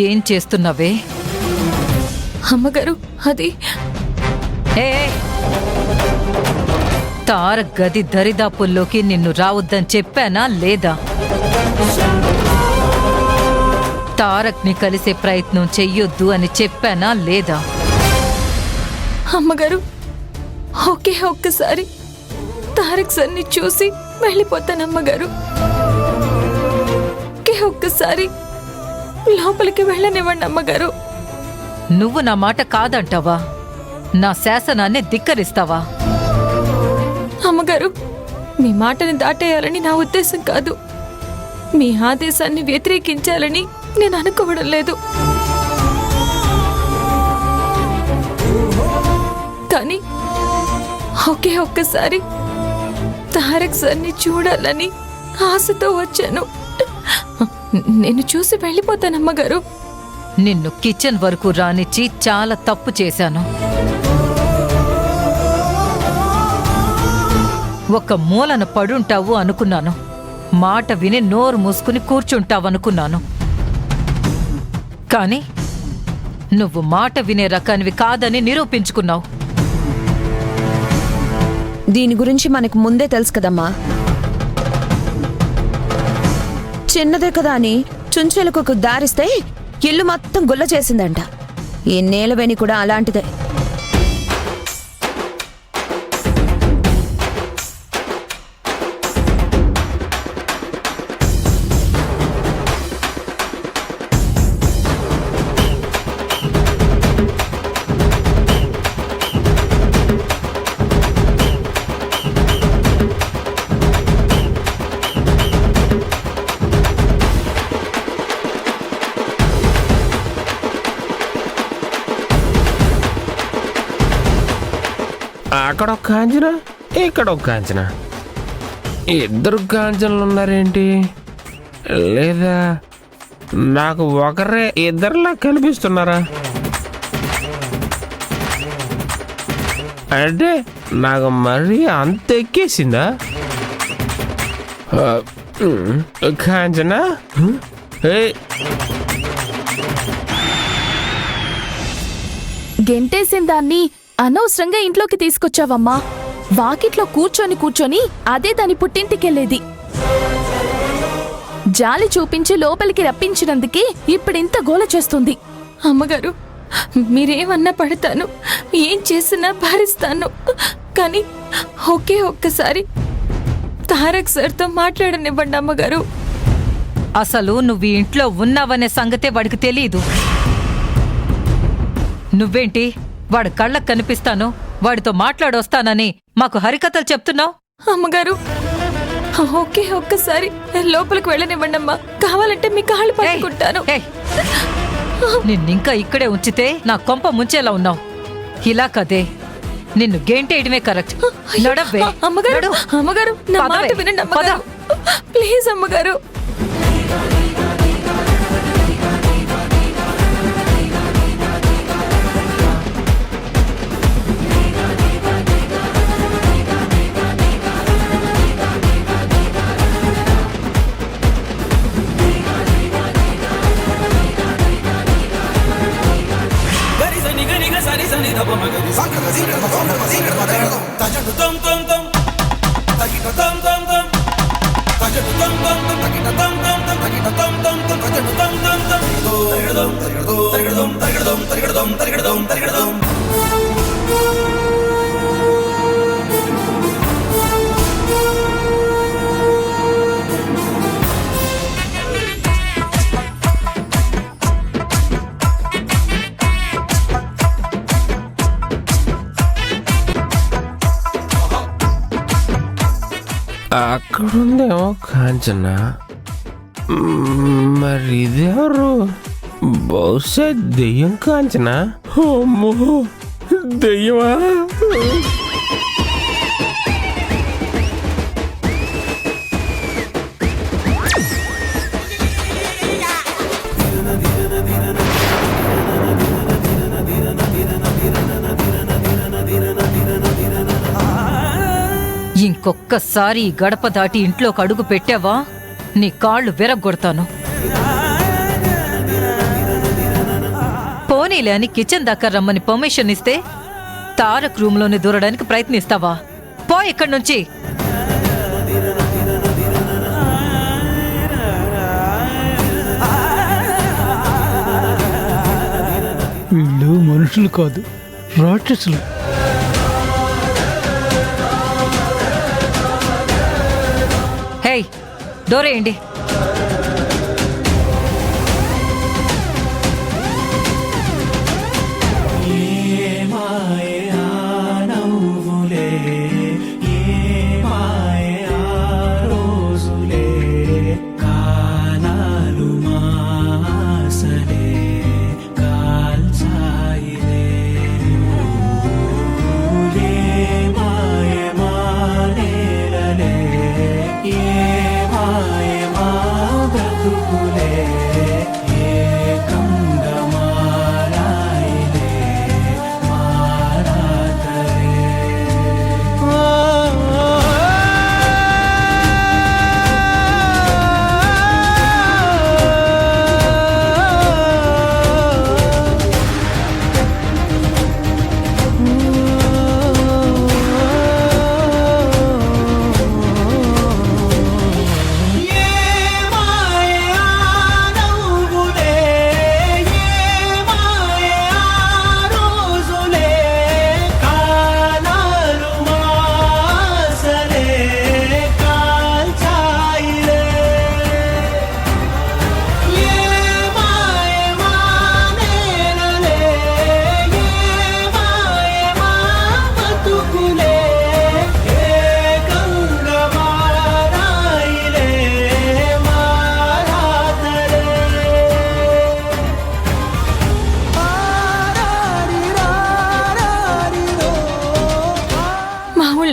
ఏం చేస్తున్నావే? అమ్మగారు అది ఏ తారక్ గది దరిదాపుల్లోకి నిన్ను రావద్దని చెప్పానా లేదా? తారక్ ని కలిసే ప్రయత్నం చెయ్యొద్దు అని చెప్పానా లేదా? అమ్మగారు ఒక్కసారి తారక్ సార్ని చూసి వెళ్ళిపోతానమ్మగారు. ఒక్కసారి లోపలికి వెళ్ళనివ్వండి అమ్మగారు. నువ్వు నా మాట కాదంటావా? నా శాసనాన్ని ధిక్కరిస్తావా? అమ్మగారు మీ మాటని దాటేయాలని నా ఉద్దేశం కాదు. మీ ఆదేశాన్ని వ్యతిరేకించాలని నేను అనుకోవడం లేదు. కానీ ఒక్కసారి తారక్ సార్ని చూడాలని ఆశతో వచ్చాను. నేను చూసి వెళ్ళిపోతానమ్మగారు. నిన్ను కిచెన్ వరకు రానిచ్చి చాలా తప్పు చేశాను. ఒక మూలన పడుంటావు అనుకున్నాను. మాట విని నోరు మూసుకుని కూర్చుంటావనుకున్నాను. కానీ నువ్వు మాట వినే రకానివి కాదని నిరూపించుకున్నావు. దీని గురించి మనకు ముందే తెలుసు కదమ్మా. చిన్నదే కదా అని చుంచెలకు దారిస్తే ఇల్లు మొత్తం గుల్ల చేసిందంట. ఈ నేలవేణి కూడా అలాంటిదే. అక్కడ ఒక కాంచన, ఇక్కడ ఒక కాంచన. ఇద్దరు కాంచనలు ఉన్నారేంటి? లేదా నాకు ఒకరే ఇద్దరులా కనిపిస్తున్నారా? అంటే నాకు మరీ అంత ఎక్కేసిందా? కాంచన, గెంటేసిన దాన్ని అనవసరంగా ఇంట్లోకి తీసుకొచ్చావమ్మా. వాకిట్లో కూర్చొని అదే దాని పుట్టింటికెళ్లేది. జాలి చూపించి లోపలికి రప్పించినందుకే ఇప్పుడింత గోల చేస్తుంది. అమ్మగారు మీరేమన్నా పడతాను, ఏం చేసినా భరిస్తాను. కానీ ఒక్కసారి తారక్ సార్తో మాట్లాడనివ్వండి అమ్మగారు. అసలు నువ్వు ఈ ఇంట్లో ఉన్నావనే సంగతే వాడికి తెలీదు. నువ్వేంటి వాడి కళ్ళకు కనిపిస్తాను, వాడితో మాట్లాడొస్తానని మాకు హరికథలు చెప్తున్నావు? అమ్మగారు ఒక్కసారి లోపలికి వెళ్ళనివ్వండి అమ్మా. కావాలంటే మీ కాళ్ళు పట్టుకుంటాను. నిన్నింకా ఇక్కడే ఉంచితే నా కొంప ముంచేలా ఉన్నావు. ఇలా కదే నిన్ను గేంటేయడమే కరెక్ట్. నడవ్వే. అమ్మగారు అమ్మగారు నా మాట వినండి అమ్మగారు. ప్లీజ్ అమ్మగారు. అక్కడుందేమో కాంచన. మరి ఇదెవరు? బహుశా దెయ్యం కాంచన. అమ్మో దెయ్యమా? ఇంకొక్కసారి ఈ గడప దాటి ఇంట్లోకి అడుగు పెట్టావా నీ కాళ్ళు విరగ్గొడతాను. పోనీలే అని కిచెన్ దాకా రమ్మని పర్మిషన్ ఇస్తే తారక్ రూమ్లోనే దూరడానికి ప్రయత్నిస్తావా? పో ఇక్కడి నుంచి. వీళ్ళు మనుషులు కాదు, రాక్షసులు. హేయ్, డోరేయండి.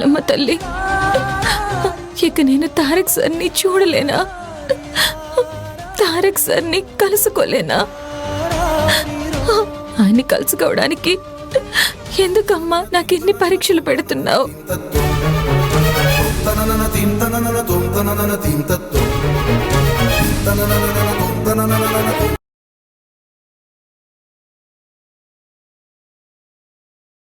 అమ్మ తల్లి, ఇక నేను తారక్ సార్ని చూడలేనా? తారక్ సార్ని కలుసుకోలేనా? ఆయన్ని కలుసుకోవడానికి ఎందుకమ్మా నాకు ఎన్ని పరీక్షలు పెడుతున్నావు?